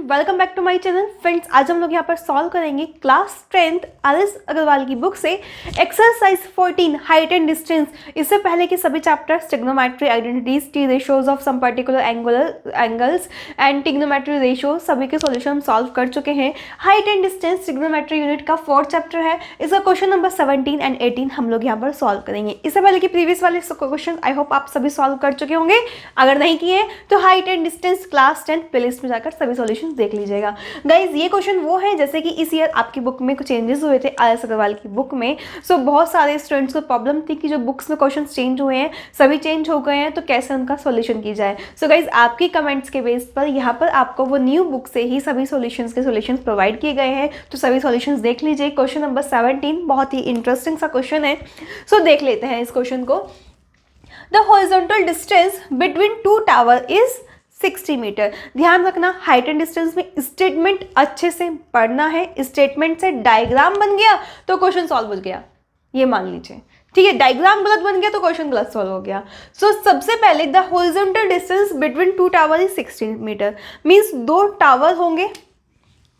Welcome back to my channel. Friends, आज हम लोग यहाँ पर सॉल्व करेंगे क्लास 10th RS अग्रवाल की बुक से एक्सरसाइज 14 हाइट एंड डिस्टेंस। इससे पहले के सभी chapters trigonometry, identities, T ratios of some particular angles and trigonometry ratio सभी के सॉल्यूशन हम सॉल्व कर चुके हैं। Height and distance trigonometry unit का 4th चैप्टर है। इसका क्वेश्चन नंबर 17 एंड 18 हम लोग यहाँ पर सॉल्व करेंगे। इससे पहले के प्रीवियस वाले क्वेश्चन आई होप आप सभी सॉल्व कर चुके होंगे। अगर नहीं किए तो height and distance class 10 playlist में जाकर सभी सॉल्यूशंस देख लीजिएगा। गाइज, ये क्वेश्चन वो है जैसे कि इस ईयर आपकी बुक में कुछ चेंजेस हुए थे RS अग्रवाल की बुक में। सो बहुत सारे स्टूडेंट्स को प्रॉब्लम थी कि जो बुक्स में क्वेश्चन चेंज हुए हैं सभी चेंज हो गए हैं, तो कैसे उनका सॉल्यूशन की जाए। सो गाइज, आपकी कमेंट्स के बेस पर यहाँ पर आपको वो न्यू बुक से ही सभी सॉल्यूशंस के सॉल्यूशंस प्रोवाइड किए गए हैं, तो सभी सॉल्यूशंस देख लीजिए। क्वेश्चन नंबर 17 बहुत ही इंटरेस्टिंग सा क्वेश्चन है। सो देख लेते हैं इस क्वेश्चन को। The horizontal distance between two tower is 60 metre. ध्यान रखना, हाइट एंड डिस्टेंस में स्टेटमेंट अच्छे से पढ़ना है। स्टेटमेंट से डायग्राम बन गया तो क्वेश्चन सॉल्व हो गया, ये मान लीजिए। ठीक है, डायग्राम गलत बन गया तो क्वेश्चन गलत सॉल्व हो गया। सो सबसे पहले the horizontal distance between two tower is 60 metre, means दो टावर होंगे।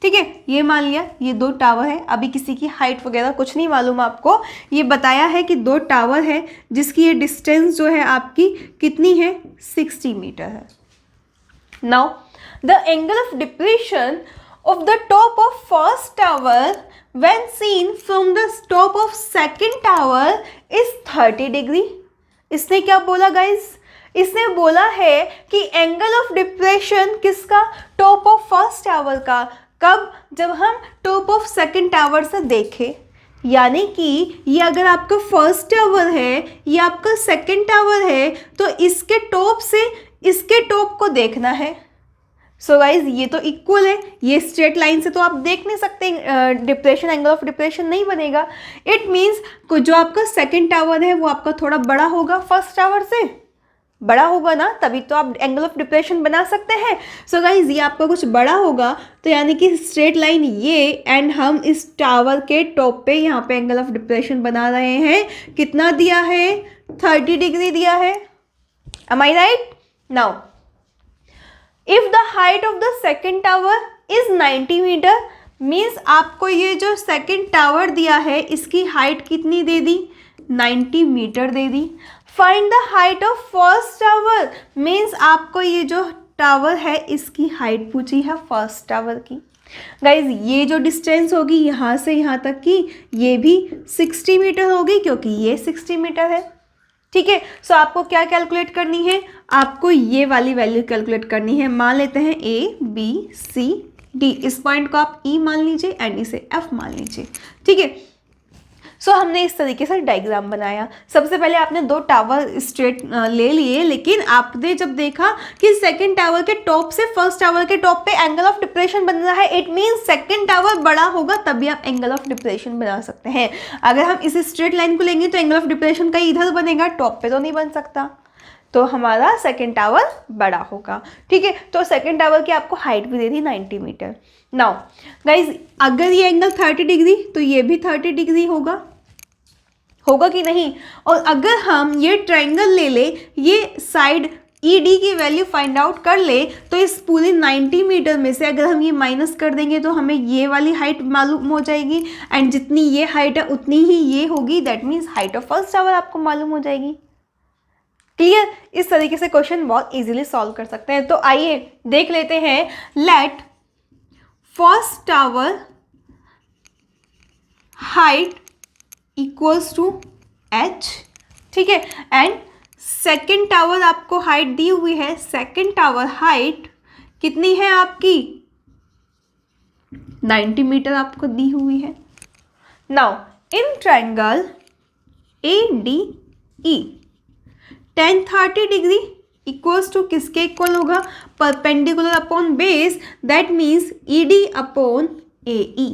ठीक है, ये मान लिया ये दो टावर है। अभी किसी की हाइट वगैरह कुछ नहीं मालूम आपको, ये बताया है कि दो टावर है जिसकी ये डिस्टेंस जो है आपकी कितनी है, 60 मीटर है। Now the angle of depression of the top of first tower when seen from the top of second tower is 30 degree. इसने क्या बोला गाइज? इसने बोला है कि एंगल ऑफ डिप्रेशन किसका? टॉप ऑफ फर्स्ट टावर का। कब? जब हम टॉप ऑफ सेकंड टावर से देखें, यानी कि ये अगर आपका फर्स्ट टावर है, ये आपका सेकंड टावर है, तो इसके टॉप से इसके टॉप को देखना है। सो गाइज, ये तो इक्वल है, ये स्ट्रेट लाइन से तो आप देख नहीं सकते, डिप्रेशन, एंगल ऑफ डिप्रेशन नहीं बनेगा। इट मीन्स जो आपका सेकंड टावर है वो आपका थोड़ा बड़ा होगा, फर्स्ट टावर से बड़ा होगा ना, तभी तो आप एंगल ऑफ डिप्रेशन बना सकते हैं। सो गाइज, ये आपका कुछ बड़ा होगा, तो यानी कि स्ट्रेट लाइन ये, एंड हम इस टावर के टॉप पे यहाँ पे एंगल ऑफ डिप्रेशन बना रहे हैं। कितना दिया है? 30 डिग्री दिया है। Am I right? Now, if the height of the second tower is 90 metre, means आपको ये जो सेकंड टावर दिया है इसकी हाइट कितनी दे दी? 90 मीटर दे दी। Find the height of first tower, means आपको ये जो टावर है इसकी हाइट पूछी है फर्स्ट टावर की। गाइज, ये जो डिस्टेंस होगी यहाँ से यहाँ तक की, ये भी 60 मीटर होगी क्योंकि ये 60 मीटर है। ठीक है, सो आपको क्या कैलकुलेट करनी है? आपको ये वाली वैल्यू कैलकुलेट करनी है। मान लेते हैं ABCD, इस पॉइंट को आप E मान लीजिए एंड इसे F मान लीजिए। ठीक है, सो हमने इस तरीके से डायग्राम बनाया। सबसे पहले आपने दो टावर स्ट्रेट ले लिए, लेकिन आपने जब देखा कि सेकंड टावर के टॉप से फर्स्ट टावर के टॉप पे एंगल ऑफ डिप्रेशन बन रहा है, इट मीन्स सेकंड टावर बड़ा होगा तभी आप एंगल ऑफ डिप्रेशन बना सकते हैं। अगर हम इस स्ट्रेट लाइन को लेंगे तो एंगल ऑफ डिप्रेशन का इधर बनेगा, टॉप पे तो नहीं बन सकता, तो हमारा सेकंड टावर बड़ा होगा। ठीक है, तो सेकंड टावर की आपको हाइट भी दे दी 90 मीटर। नाउ गाइज, अगर ये एंगल 30 डिग्री तो ये भी 30 डिग्री होगा कि नहीं? और अगर हम ये ट्रायंगल ले ले, ये साइड ED की वैल्यू फाइंड आउट कर ले, तो इस पूरी 90 मीटर में से अगर हम ये माइनस कर देंगे तो हमें ये वाली हाइट मालूम हो जाएगी, एंड जितनी ये हाइट है उतनी ही ये होगी। That means height of first tower आपको मालूम हो जाएगी। क्लियर? इस तरीके से क्वेश्चन बहुत इजीली सॉल्व कर सकते हैं। तो आइए देख लेते हैं। Let first tower height equals to H, ठीक है, एंड सेकेंड टावर आपको हाइट दी हुई है। सेकेंड टावर हाइट कितनी है आपकी? 90 मीटर आपको दी हुई है। Now in triangle ADE tan 30 degree equals to किसके इक्वल होगा? Perpendicular upon base, that means ED upon AE।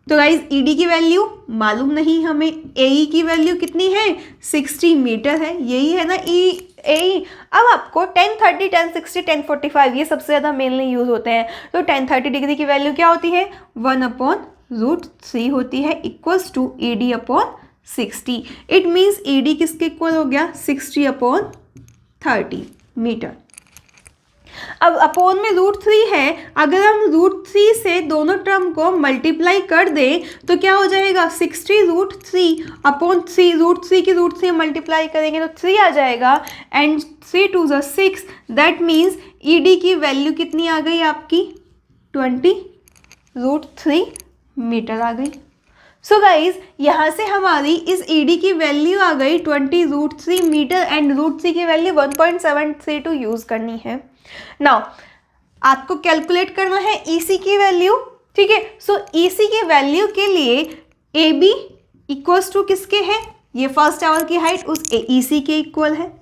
तो गाइज, ED की वैल्यू मालूम नहीं हमें, AE की वैल्यू कितनी है? 60 मीटर है, यही है ना AE। अब आपको tan 30, tan 60, tan 45 ये सबसे ज़्यादा मेनली यूज़ होते हैं। तो tan 30 डिग्री की वैल्यू क्या होती है? 1/√3 होती है, इक्वल्स टू ED अपॉन 60। इट मीन्स ED किसके इक्वल हो गया? 60/30 मीटर। अब अपोन में √3 है, अगर हम √3 से दोनों टर्म को मल्टीप्लाई कर दें तो क्या हो जाएगा 60√3 अपॉन 3, √3 की √3 मल्टीप्लाई करेंगे तो 3 आ जाएगा एंड 3 2 ज़ा 6, दैट मीन्स ईडी की वैल्यू कितनी आ गई आपकी 20√3 मीटर आ गई। सो गाइज यहाँ से हमारी इस ईडी की वैल्यू आ गई 20√3 मीटर एंड √3 की वैल्यू 1.732 यूज़ करनी है। नाउ आपको कैलकुलेट करना है ईसी की वैल्यू, ठीक है। सो ईसी की वैल्यू के लिए ए बी इक्वल्स टू किसके है, ये फर्स्ट टावर की हाइट उस ईसी के इक्वल है।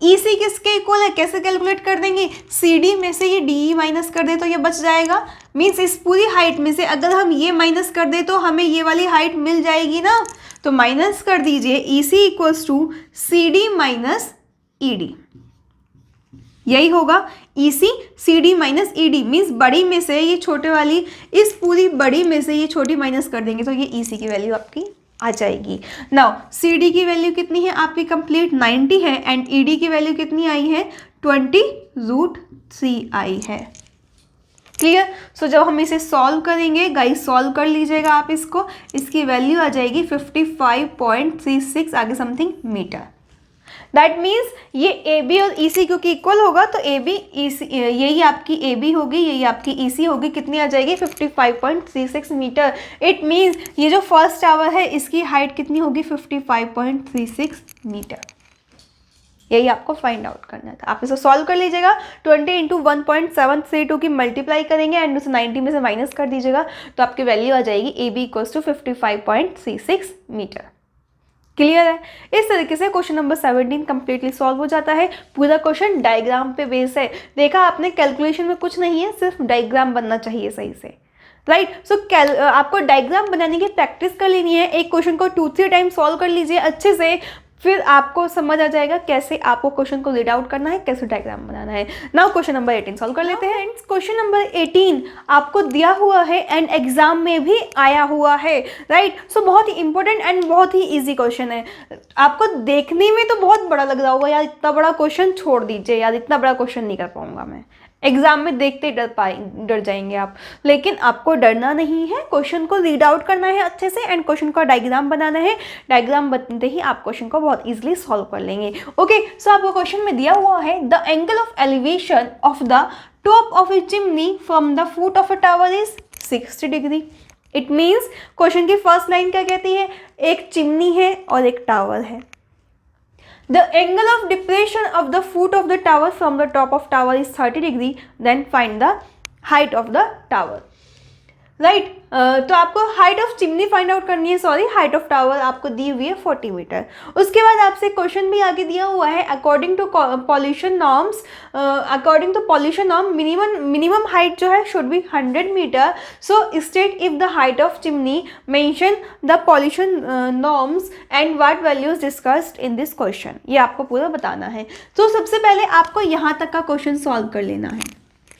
ईसी किसके इक्वल है, कैसे कैलकुलेट कर देंगे, सी डी में से ये डी माइनस कर दे तो ये बच जाएगा, मीन्स इस पूरी हाइट में से अगर हम ये माइनस कर दे तो हमें ये वाली हाइट मिल जाएगी ना, तो माइनस कर दीजिए EC equals to C D minus E D, यही होगा EC C D minus E D, means बड़ी में से ये छोटे वाली, इस पूरी बड़ी में से ये छोटी माइनस कर देंगे तो ये ईसी की वैल्यू आपकी आ जाएगी। नाउ सी डी की वैल्यू कितनी है आपकी कंप्लीट 90 है एंड ई डी की वैल्यू कितनी आई है 20√3 आई है। क्लियर। सो जब हम इसे सॉल्व करेंगे, गाइस सॉल्व कर लीजिएगा आप इसको, इसकी वैल्यू आ जाएगी 55.36 आगे समथिंग मीटर। दैट मीन्स ये ए बी और ई सी क्योंकि इक्वल होगा तो ए बी ई सी, यही आपकी ए बी होगी, यही आपकी ई सी होगी, कितनी आ जाएगी 55.36 मीटर। इट मीन्स ये जो फर्स्ट टावर है इसकी हाइट कितनी होगी 55.36 मीटर। यही आपको फाइंड आउट करना था। आप इसे सॉल्व कर लीजिएगा, 20 इंटू 1.732 की मल्टीप्लाई करेंगे एंड उसे 90 में से माइनस कर दीजिएगा तो आपकी वैल्यू आ जाएगी A B equals to 55.36 metre. Clear है। इस तरीके से क्वेश्चन नंबर 17 कंप्लीटली सॉल्व हो जाता है। पूरा क्वेश्चन डायग्राम पे बेस है। देखा आपने, कैलकुलेशन में कुछ नहीं है, सिर्फ डायग्राम बनना चाहिए सही से, राइट। सो आपको डायग्राम बनाने की प्रैक्टिस कर लेनी है। एक क्वेश्चन को 2-3 टाइम सॉल्व कर लीजिए अच्छे से, फिर आपको समझ आ जाएगा कैसे आपको क्वेश्चन को रीड आउट करना है, कैसे डायग्राम बनाना है। नाउ क्वेश्चन नंबर 18 सॉल्व कर लेते हैं। क्वेश्चन नंबर 18 आपको दिया हुआ है एंड एग्जाम में भी आया हुआ है, राइट। सो बहुत ही इंपॉर्टेंट एंड बहुत ही इजी क्वेश्चन है। आपको देखने में तो बहुत बड़ा लग रहा होगा, यार इतना बड़ा क्वेश्चन छोड़ दीजिए, यार इतना बड़ा क्वेश्चन नहीं कर पाऊंगा मैं, एग्जाम में देखते ही डर जाएंगे आप। लेकिन आपको डरना नहीं है, क्वेश्चन को रीड आउट करना है अच्छे से एंड क्वेश्चन का डायग्राम बनाना है। डायग्राम बनते ही आप क्वेश्चन को बहुत इजीली सॉल्व कर लेंगे। ओके, सो आपको क्वेश्चन में दिया हुआ है the angle of elevation of the top of a chimney from the foot of a tower is 60 degree. It means question की फर्स्ट लाइन क्या कहती है, एक चिमनी है और एक टावर है। The angle of depression of the foot of the tower from the top of tower is 30 degree. Then find the height of the tower. Right तो आपको height of chimney find out करनी है, sorry height of tower आपको दी हुई है 40 metre. उसके बाद आपसे क्वेश्चन भी आगे दिया हुआ है according to pollution norms, according to pollution norm minimum height जो है should be 100 metre. So state if the height of chimney mention the pollution norms and what values discussed in this question. ये आपको पूरा बताना है। तो सबसे पहले आपको यहाँ तक का क्वेश्चन सॉल्व कर लेना है,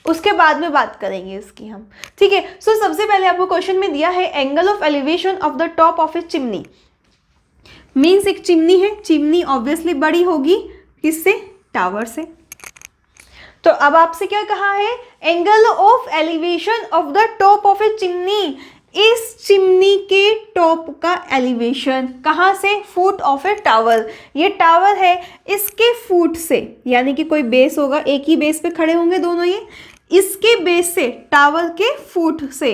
उसके बाद में बात करेंगे इसकी हम, ठीक है। सो सबसे पहले आपको क्वेश्चन में दिया है angle of elevation of the top of a chimney. Means एक चिमनी है, चिमनी ऑब्वियसली बड़ी होगी किससे, टावर से। तो अब आपसे क्या कहा है, angle of elevation of the top of a chimney, इस चिमनी के टॉप का एलिवेशन कहाँ से, फुट ऑफ ए टावर। ये टावर है, इसके फुट से, यानी कि कोई बेस होगा, एक ही बेस पे खड़े होंगे दोनों, ये इसके बेस से, टावर के फुट से,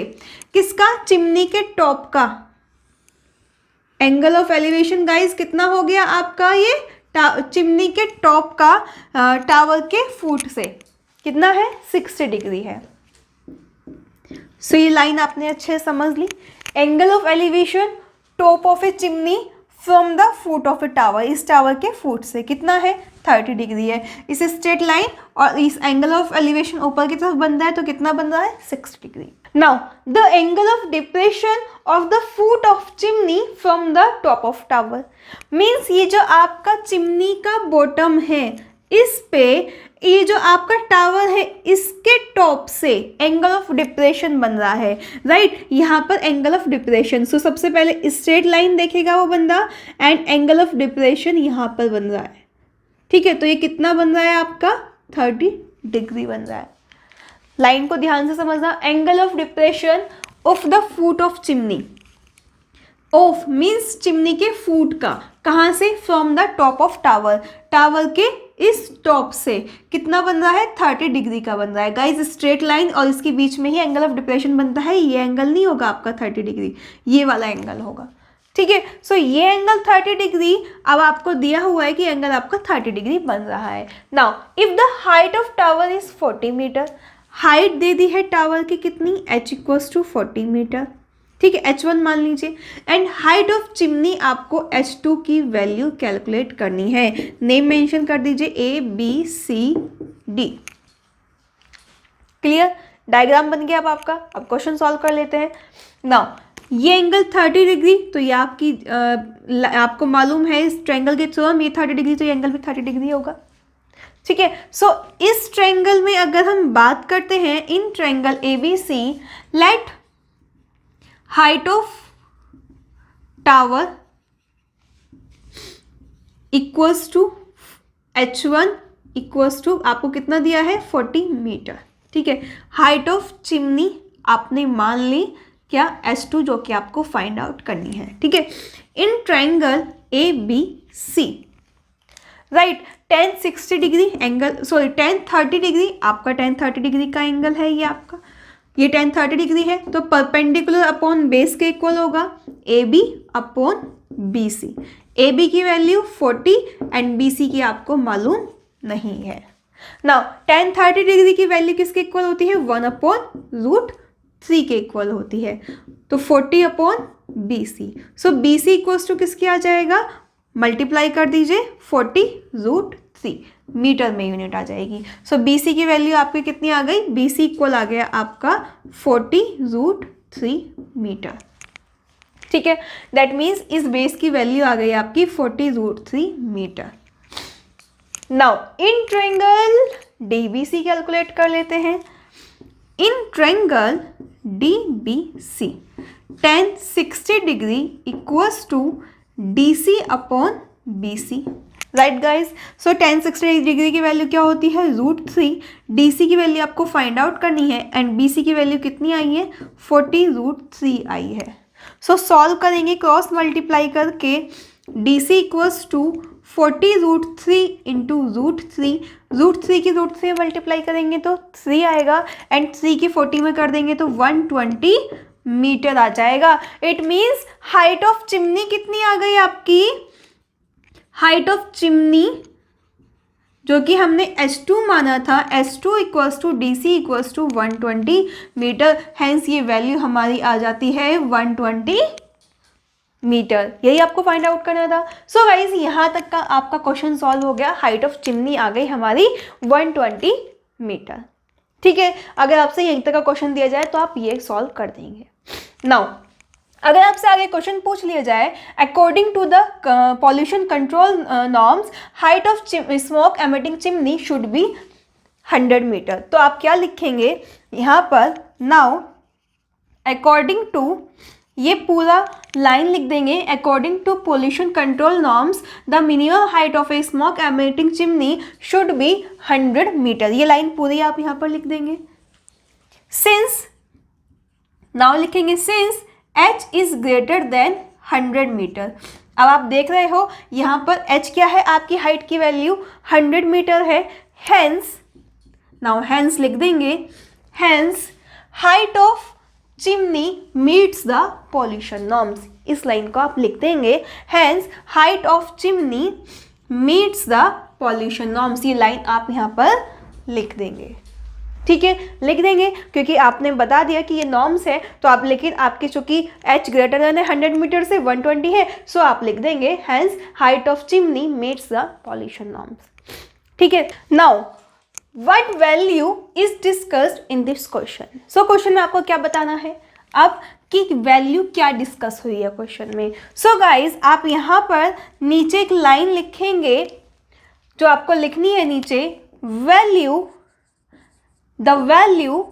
किसका, चिमनी के टॉप का एंगल ऑफ एलिवेशन गाइस कितना हो गया आपका, ये चिमनी के टॉप का टावर के फुट से कितना है, 60 डिग्री है। सो ये लाइन आपने अच्छे से समझ ली। Angle of elevation top of a chimney from the foot of a tower, इस टावर के फुट से कितना है, 30 डिग्री है। इस स्ट्रेट लाइन और इस एंगल ऑफ एलिवेशन ऊपर की तरफ बन रहा है तो कितना बन रहा है, 60 degree. Now the angle of depression of the foot of chimney from the top of tower, means ये जो आपका चिमनी का बॉटम है, इस पे ये जो आपका टावर है इसके टॉप से एंगल ऑफ डिप्रेशन बन रहा है, राइट। यहाँ पर एंगल ऑफ डिप्रेशन, सो सबसे पहले स्ट्रेट लाइन देखेगा वो बंदा एंड एंगल ऑफ डिप्रेशन यहाँ पर बन रहा है, ठीक है। तो ये कितना बन रहा है आपका, 30 डिग्री बन रहा है। लाइन को ध्यान से समझना, angle of depression of the foot of chimney, of means chimney के फुट का, कहाँ से, from the top of tower, tower के इस टॉप से कितना बन रहा है, 30 डिग्री का बन रहा है गाइज, स्ट्रेट लाइन, और इसके बीच में ही एंगल ऑफ डिप्रेशन बनता है। ये एंगल नहीं होगा आपका 30 डिग्री, ये वाला एंगल होगा, ठीक है। सो ये एंगल 30 डिग्री, अब आपको दिया हुआ है कि एंगल आपका 30 डिग्री बन रहा है। Now if the height of tower is 40 metre, height दे दी है टावर की कितनी, h इक्वल्स टू 40 मीटर, ठीक है, h1 मान लीजिए, एंड हाइट ऑफ चिमनी आपको h2 की वैल्यू कैलकुलेट करनी है। नेम मेंशन कर दीजिए ABCD, क्लियर, डायग्राम बन गया अब आपका। अब क्वेश्चन सॉल्व कर लेते हैं। नाउ ये एंगल 30 डिग्री, तो ये आपकी आपको मालूम है इस ट्रायंगल के थ्रू हम, ये 30 डिग्री, तो ये एंगल भी 30 डिग्री होगा, ठीक है। सो इस ट्रायंगल में अगर हम बात करते हैं, in triangle ABC, let height of tower equals to h1 equals to, आपको कितना दिया है, 40 मीटर, ठीक है। हाइट ऑफ चिमनी आपने मान ली क्या, h2, जो कि आपको फाइंड आउट करनी है, ठीक है। इन triangle ABC, right, tan 60 degree angle, sorry tan 30 degree, आपका tan 30 डिग्री का एंगल है ये आपका, ये tan 30 डिग्री है, तो परपेंडिकुलर अपॉन बेस के इक्वल होगा AB अपॉन BC। AB की वैल्यू 40 एंड BC की आपको मालूम नहीं है। नाउ tan 30 डिग्री की वैल्यू किसके इक्वल होती है, 1/√3 के इक्वल होती है, तो 40 upon BC। So BC equals to किसकी आ जाएगा, मल्टीप्लाई कर दीजिए 40√3, मीटर में यूनिट आ जाएगी। सो BC की वैल्यू आपकी कितनी आ गई, BC इक्वल आ गया आपका 40√3 मीटर, ठीक है। दैट मीन्स इस बेस की वैल्यू आ गई आपकी 40√3 metre. Now in triangle DBC calculate कर लेते हैं। In triangle DBC tan 60 degree equals to DC upon BC, right guys. So tan 60 degree की वैल्यू क्या होती है, √3, DC की वैल्यू आपको फाइंड आउट करनी है, एंड BC की वैल्यू कितनी आई है, 40√3 आई है। सो सॉल्व करेंगे क्रॉस मल्टीप्लाई करके, DC इक्वल्स टू 40√3 इंटू √3, √3 की √3 मल्टीप्लाई करेंगे तो 3 आएगा, एंड 3 की 40 में कर देंगे तो 120 मीटर आ जाएगा। It means height of chimney कितनी आ गई आपकी, हाइट ऑफ चिमनी जो कि हमने h2 माना था, h2 equals to DC equals to 120 metre, hence ये वैल्यू हमारी आ जाती है 120 मीटर। यही आपको फाइंड आउट करना था। सो गाइज यहाँ तक का आपका क्वेश्चन सॉल्व हो गया, हाइट ऑफ चिमनी आ गई हमारी 120 मीटर, ठीक है। अगर आपसे यहीं तक का क्वेश्चन दिया जाए तो आप ये सॉल्व कर देंगे। नाउ अगर आपसे आगे क्वेश्चन पूछ लिया जाए, according to the pollution control norms height of smoke emitting chimney should be 100 metre, तो आप क्या लिखेंगे यहाँ पर, नाउ अकॉर्डिंग टू, ये पूरा लाइन लिख देंगे, according to pollution control norms the minimum height of a smoke emitting chimney should be 100 metre, ये लाइन पूरी आप यहाँ पर लिख देंगे। सिंस, नाउ लिखेंगे since h is greater than 100 metre. अब आप देख रहे हो यहाँ पर h क्या है, आपकी हाइट की वैल्यू 100 मीटर है, हैंस, नाउ हैंस लिख देंगे, hence height of chimney meets the pollution norms, इस लाइन को आप लिख देंगे, hence height of chimney meets the pollution norms, ये लाइन आप यहाँ पर लिख देंगे, ठीक है, लिख देंगे, क्योंकि आपने बता दिया कि ये नॉर्म्स है, तो आप, लेकिन आपकी चूंकि h ग्रेटर देन 100 मीटर से 120 है, सो आप लिख देंगे hence height of chimney meets the pollution norms, ठीक है। Now what value is discussed in this question, so question में आपको क्या बताना है अब कि वैल्यू क्या डिस्कस हुई है क्वेश्चन में। सो गाइज आप यहाँ पर नीचे एक लाइन लिखेंगे, जो आपको लिखनी है नीचे, value, the value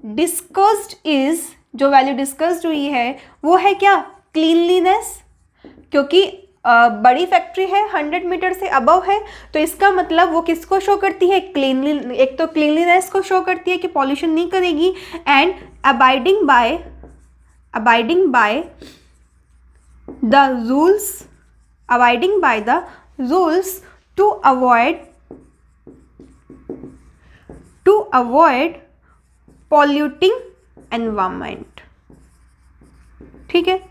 discussed is, जो वैल्यू डिस्कस्ड हुई है वो है क्या, क्लीनलीनेस, क्योंकि बड़ी फैक्ट्री है, 100 मीटर से अबव है, तो इसका मतलब वो किसको शो करती है, क्लीनली, एक तो क्लीनलीनेस को शो करती है कि पॉल्यूशन नहीं करेगी, and abiding by the rules to avoid polluting environment. ठीक है,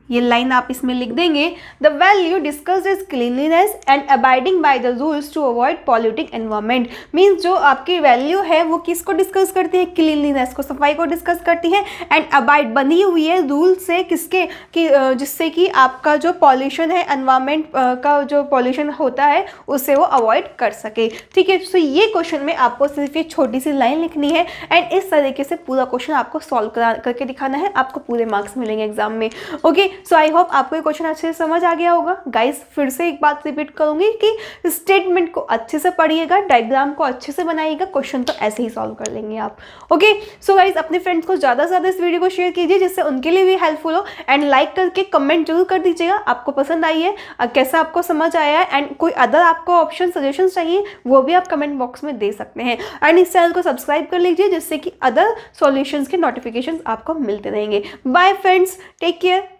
ये लाइन आप इसमें लिख देंगे, the value discussed is cleanliness and abiding by the rules to avoid polluting environment. Means जो आपकी वैल्यू है वो किसको डिस्कस करती है, क्लीनलीनेस को, सफाई को डिस्कस करती है, एंड अबाइड बनी हुई है रूल से, किसके कि जिससे कि आपका जो पॉल्यूशन है, एनवायरमेंट का जो पॉल्यूशन होता है उससे वो अवॉइड कर सके। ठीक है, सो ये क्वेश्चन में आपको सिर्फ ये छोटी सी लाइन लिखनी है एंड इस तरीके से पूरा क्वेश्चन आपको सॉल्व करके दिखाना है, आपको पूरे मार्क्स मिलेंगे एग्जाम में। ओके, सो आई होप आपको ये क्वेश्चन अच्छे से समझ आ गया होगा। गाइस फिर से एक बात रिपीट करूंगी कि स्टेटमेंट को अच्छे से पढ़िएगा, डायग्राम को अच्छे से बनाइएगा, क्वेश्चन तो ऐसे ही सॉल्व कर लेंगे आप। ओके, सो गाइस अपने फ्रेंड्स को ज़्यादा से ज़्यादा इस वीडियो को शेयर कीजिए जिससे उनके लिए भी हेल्पफुल हो, एंड लाइक करके कमेंट जरूर कर दीजिएगा आपको पसंद आई है, कैसा आपको समझ आया है, एंड कोई अदर आपको ऑप्शन सजेशन चाहिए वो भी आप कमेंट बॉक्स में दे सकते हैं, एंड इस चैनल को सब्सक्राइब कर लीजिए जिससे कि अदर सॉल्यूशंस के नोटिफिकेशन आपको मिलते रहेंगे। Bye friends, take care.